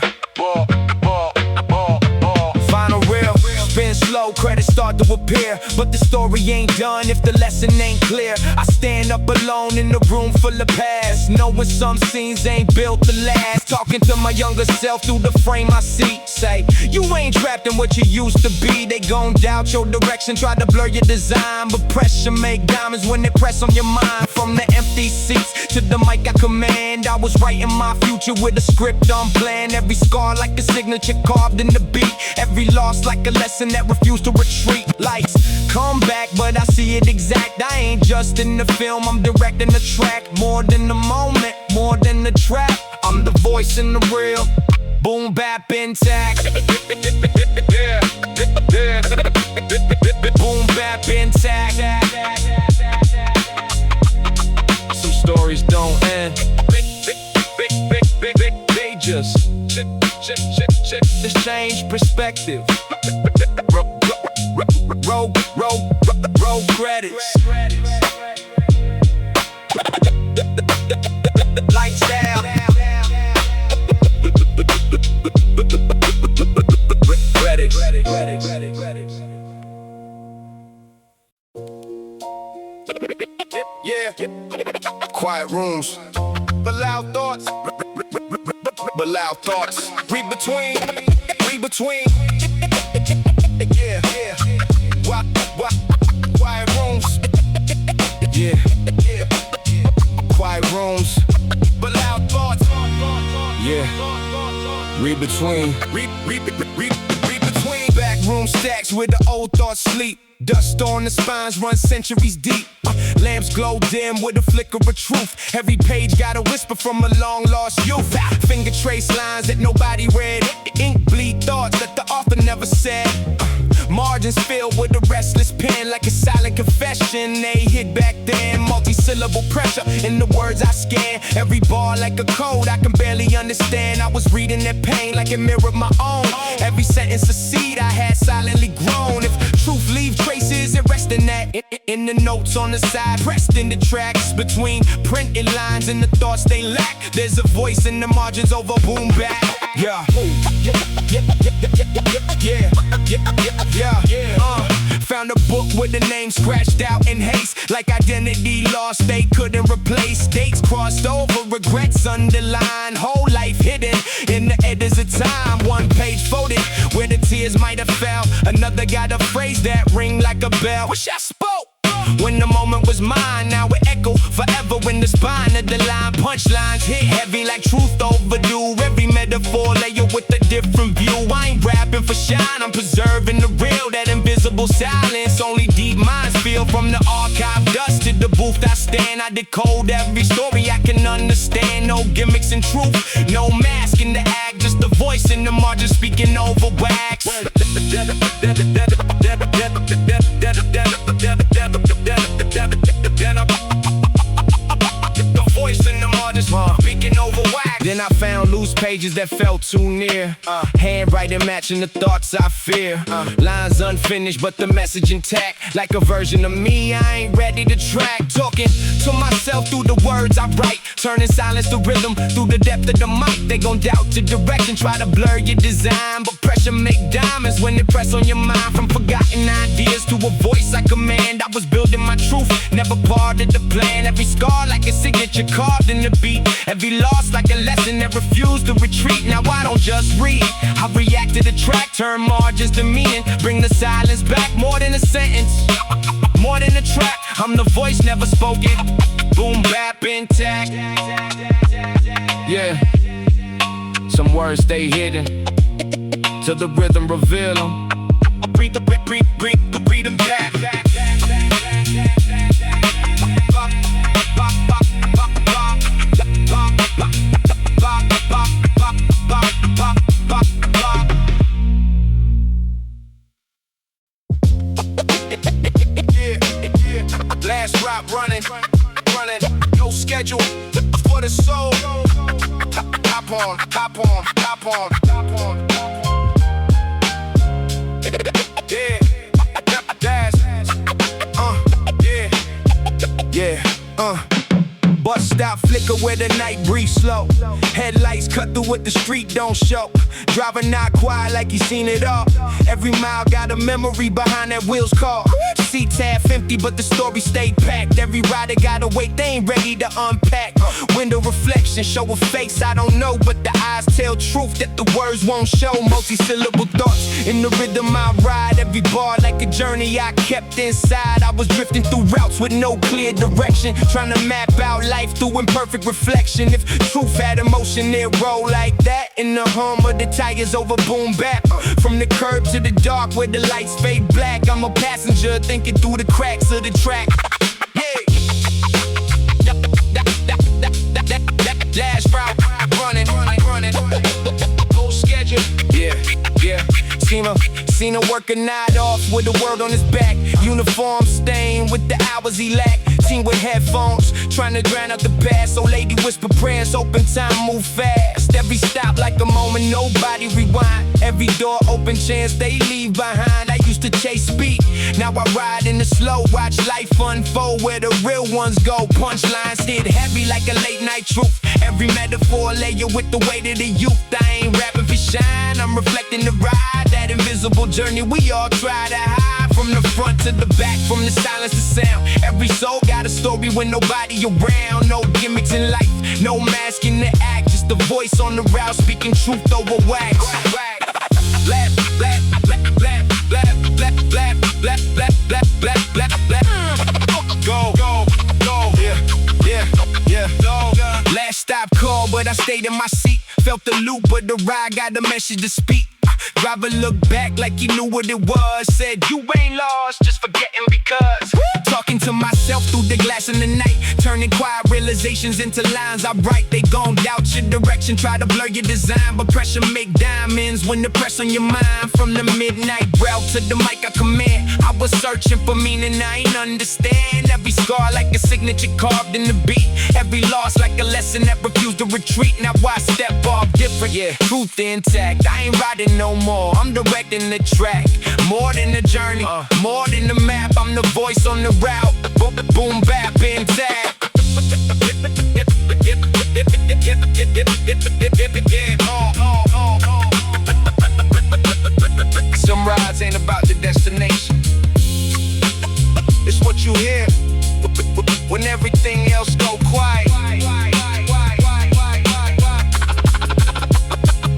Final real spin slow. Credits start to appear, but the story ain't done if the lesson ain't clear. I stand up alone in a room full of past, knowing some scenes ain't built to last. Talking to my younger self through the frame I see. Say, you ain't trapped in what you used to be. They gon' doubt your direction, try to blur your design. But pressure make diamonds when they press on your mind. From the empty seats to the mic I command, I was writing my future with a script unplanned. Every scar like a signature carved in the beat. Every loss like a lesson that refused to retreat. street lights. Come back, but I see it exact. I ain't just in the film, I'm directing the track. More than the moment, more than the track. I'm the voice in the real. Boom bap intact. Yeah, yeah. Boom bap intact. Some stories don't end. They just change perspective. Roll credits. Lifestyle. Yeah. Quiet rooms, but loud thoughts. But loud thoughts. Read between. Yeah. Quiet rooms. Yeah. Quiet rooms, but loud thoughts. Yeah. Read between. Read between. Back room stacks where the old thoughts sleep. Dust on the spines run centuries deep. Lamps glow dim with a flicker of truth. Every page got a whisper from a long lost youth. Finger trace lines that nobody read. Ink bleed thoughts that the author never said. Margins filled with a restless pen, like a silent confession. They hit back then, multi-syllable pressure in the words I scan. Every bar like a code I can barely understand. I was reading their pain like it mirrored my own. Every sentence a seed I had silently grown. If truth leave traces, it rests in that. In the notes on the side, pressed in the tracks between printed lines and the thoughts they lack. There's a voice in the margins over boom back. Yeah. Found a book with the name scratched out in haste, like identity lost, they couldn't replace. Dates crossed over, regrets underlined, whole life hidden in the edges of time. One page folded where the tears might have fell. Another got a phrase that ring like a bell. Wish I spoke when the moment was mine. Now it echo forever in the spine of the line. Punchlines hit heavy like truth overdue. Every metaphor layer with a different view. I ain't rapping for shine, I'm preserving the real. That invisible silence only deep minds feel. From the archive dust to the booth I stand, I decode every story I can understand. No gimmicks and truth, no mask in the act. Just the voice in the margin speaking over wax. The voice in the margin speaking over wax. Then I found loose pages that felt too near. Handwriting matching the thoughts I fear. Lines unfinished but the message intact. Like a version of me I ain't ready to track. Talking to myself through the words I write. Turning silence to rhythm through the depth of the mic. They gon' doubt your direction, try to blur your design. But pressure make diamonds when they press on your mind. From forgotten ideas to a voice I command. I was building my truth, never part of the plan. Every scar like a signature carved in the beat. Every loss like a lesson that refused to retreat. Now I don't just read, I react to the track. Turn margins to meaning, bring the silence back. More than a sentence, more than a track. I'm the voice never spoken, boom bap intact. Yeah, some words stay hidden till the rhythm reveal them. Breathe them back. Last drop running, no schedule for the soul. Hop on. Yeah, Bus stop flicker where the night breeze slow. Headlights cut through what the street don't show. Driver not quiet like he seen it all. Every mile got a memory behind that wheels call. Seats half empty but the story stayed packed. Every rider gotta wait, they ain't ready to unpack. Window reflection show a face I don't know, but the eyes tell truth that the words won't show. Multi-syllable thoughts in the rhythm I ride. Every bar like a journey I kept inside. I was drifting through routes with no clear direction, trying to map out life life through imperfect reflection. If truth had emotion, it'd roll like that. In the hum of the Tigers over boom bap. From the curb to the dark where the lights fade black, I'm a passenger thinking through the cracks of the track. Dash route, running, full schedule. Yeah. Seen her work a night off with the world on his back. Uniform stained with the hours he lacked. Team with headphones, trying to drown out the past. So lady whisper prayers, open time, move fast. Every stop like a moment, nobody rewind. Every door open, chance they leave behind. I used to chase speed, now I ride in the slow. Watch life unfold where the real ones go. Punchlines hit heavy like a late night truth. Every metaphor layer with the weight of the youth. I ain't rapping for shine, I'm reflecting the ride. That invisible journey we all try to hide. From the front to the back, from the silence to sound. Every soul got a story when nobody around. No gimmicks in life, no mask in the act. Just the voice on the route speaking truth over wax. Black, black, black, black, black, black, black, black, black, black, black, black, black. Go, yeah, go. Last stop call, but I stayed in my seat. Felt the loop, but the ride got the message to speak. Driver looked back like he knew what it was. Said, you ain't lost, just forgetting because. Talking to myself through the glass in the night. Turning quiet realizations into lines I write. They gon' doubt your direction, try to blur your design. But pressure make diamonds when the press on your mind. From the midnight route to the mic I command. I was searching for meaning I ain't understand. Every scar like a signature carved in the beat. Every loss like a lesson that refused to retreat. Now I step off different, yeah, truth intact. I ain't riding no more, I'm directing the track. More than the journey, more than the map. I'm the voice on the route, boom bap intact. Some rides ain't about the destination, it's what you hear when everything else go quiet.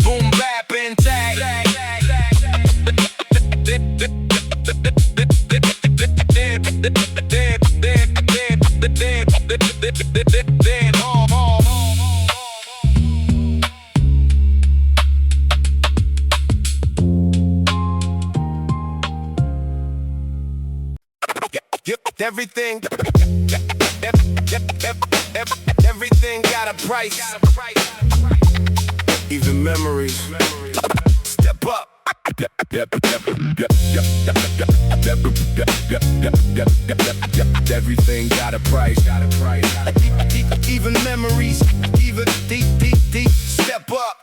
Boom bap intact. Everything got a price, even memories. Step up. Everything got a price, even memories, even deep. Step up.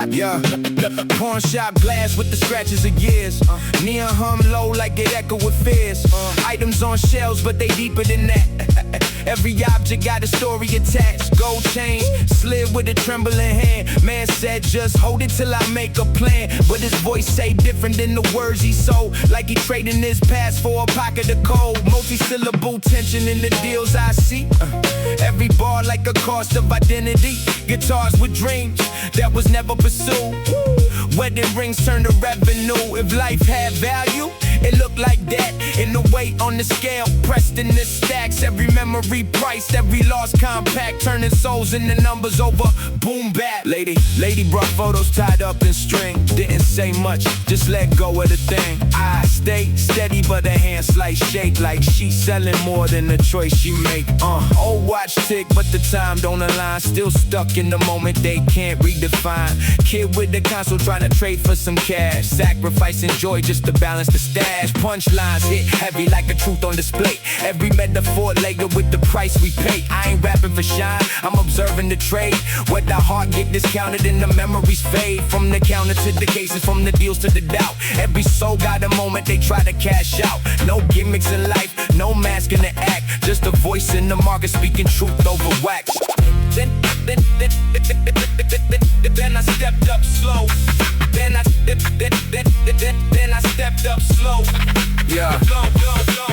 Yeah. Pawn shop glass with the scratches of years. Neon hum low like it echo with fears. Items on shelves, but they deeper than that. Every object got a story attached. Gold chain, slid with a trembling hand. Man said, just hold it till I make a plan. But his voice say different than the words he sold. Like he trading his past for a pocket of cold. Multi-syllable tension in the deals I see. Every bar like a cost of identity. Guitars with dreams that was never pursued. Wedding rings turn to revenue. If life had value, it looked like that. In the weight on the scale, pressed in the stacks. Every memory priced, every loss compact. Turning souls into numbers over boom bap. Lady brought photos tied up in string. Didn't say much, just let go of the thing. I stay steady, but her hand slight shake. Like she selling more than the choice she make. Old watch tick, but the time don't align. Still stuck in the moment they can't redefine. Kid with the console trying to trade for some cash. Sacrificing joy just to balance the stash. Punchlines hit heavy like a truth on display. Every metaphor layered with the price we pay. I ain't rapping for shine, I'm observing the trade. Where the heart get discounted and the memories fade. From the counter to the cases, from the deals to the doubt. Every soul got a moment they try to cash out. No gimmicks in life, no mask in the act. Just a voice in the market speaking truth over wax. Then I stepped up slow. Then I stepped up slow. Yeah.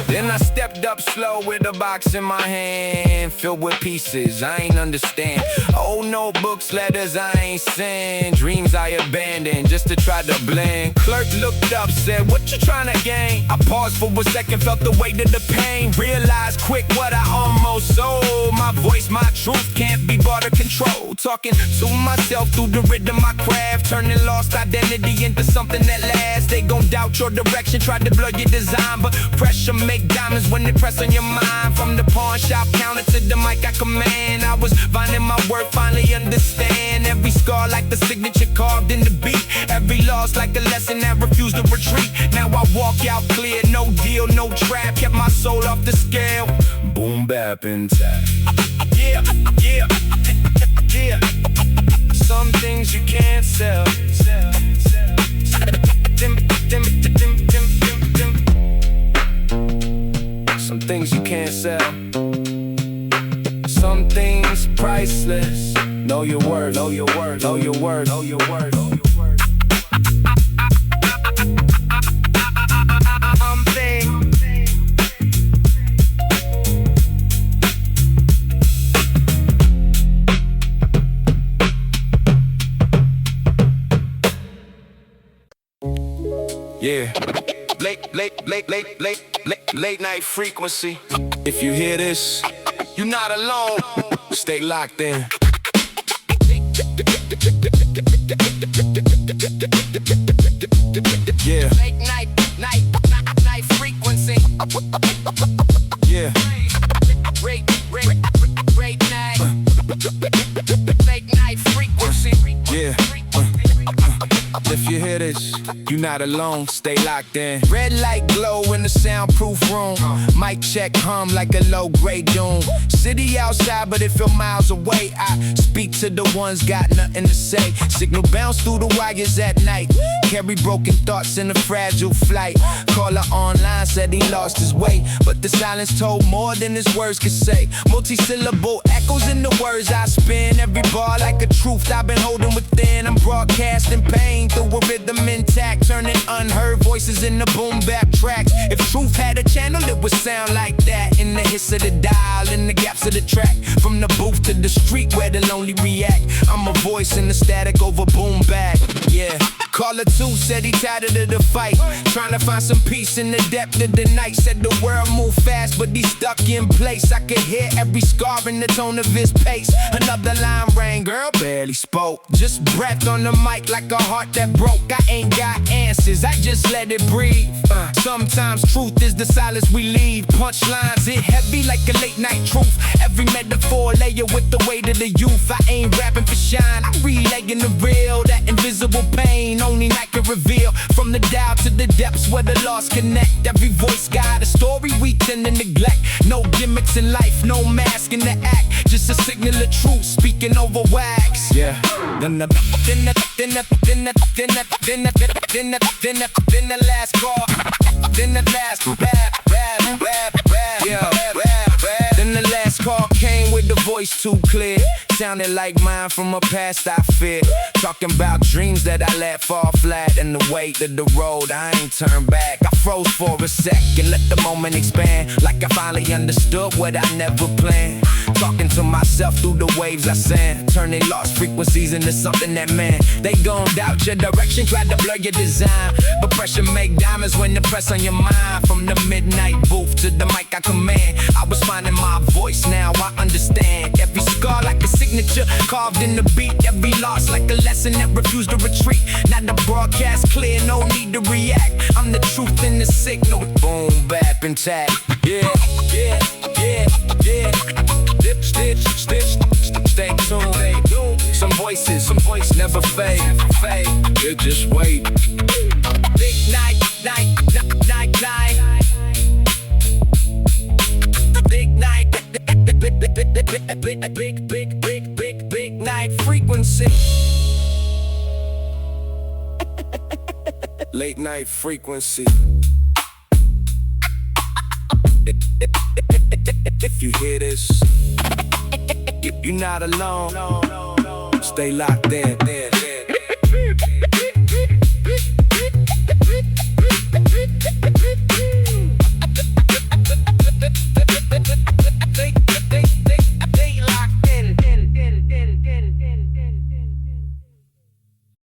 Then I stepped Looked up slow with a box in my hand, filled with pieces I ain't understand. Old notebooks, letters I ain't send, dreams I abandoned just to try to blend. Clerk looked up, said, what you trying to gain? I paused for a second, felt the weight of the pain. Realized quick what I almost sold. My voice, my truth can't be bought or controlled. Talking to myself through the rhythm of my craft, turning lost identity into something that lasts. They gon' doubt your direction, try to blur your design, but pressure make diamonds when they press on your mind. From the pawn shop counter to the mic I command, I was finding my work, finally understand. Every scar like the signature carved in the beat, every loss like a lesson that refused to retreat. Now I walk out clear, no deal, no trap, kept my soul off the scale. Boom bap intact. Yeah, yeah, yeah. Some things you can't sell. Some things you can't sell. Some things priceless. Know your worth, know your worth, know your worth, know your worth, know your worth. Yeah. Late night frequency. If you hear this, you're not alone. Stay locked in. Yeah. Late night frequency. Yeah. Great night. Late night frequency. Yeah. If you hear this, you're not alone, stay locked in. Red light glow in the soundproof room. Mic check hum like a low-grade doom. City outside, but it feel miles away. I speak to the ones got nothing to say. Signal bounce through the wires at night. Carry broken thoughts in a fragile flight. Caller online said he lost his way, but the silence told more than his words could say. Multi-syllable echoes in the words I spin. Every bar like a truth I've been holding within. I'm broadcasting pain through a rhythm intact, turning unheard voices into boom bap tracks. If truth had a channel, it would sound like that. In the hits of the dial, in the gaps of the track, from the booth to the street where the lonely react. I'm a voice in the static over boom bap. Yeah. Caller 2 said he tired of the fight, trying to find some peace in the depth of the night. Said the world move fast, but he's stuck in place. I could hear every scar in the tone of his pace. Another line rang, girl barely spoke, just breath on the mic like a heart that broke. I ain't got answers, I just let it breathe. Sometimes truth is the silence we leave. Punchlines hit heavy like a late night truth. Every metaphor layer with the weight of the youth. I ain't rapping for shine, I'm relaying the real. That invisible pain only night can reveal. From the dial to the depths where the lost connect. Every voice got a story we tend to neglect. No gimmicks in life, no mask in the act. Just a signal of truth speaking over wax. Yeah. Then the last call. Then the last yeah. Then the last call came with the voice too clear. Sounded like mine from a past I fear. Talking about dreams that I let fall flat. And the weight of the road, I ain't turned back. I froze for a second, let the moment expand. Like I finally understood what I never planned. Talking to myself through the waves I send. Turning lost frequencies into something that man. They gon' doubt your direction, try to blur your design. But pressure make diamonds when the press on your mind. From the midnight booth to the mic I command. I was finding my voice, now I understand. Every scar like a signature carved in the beat. Every loss like a lesson that refused to retreat. Now the broadcast clear, no need to react. I'm the truth in the signal. Boom, bap, intact. Yeah, yeah, yeah, yeah. Dip, stitch, stay tuned. Some voices never fade. You just wait. Big night. Big night. Big night frequency. Late night frequency. If you hear this, you're not alone. Stay locked in.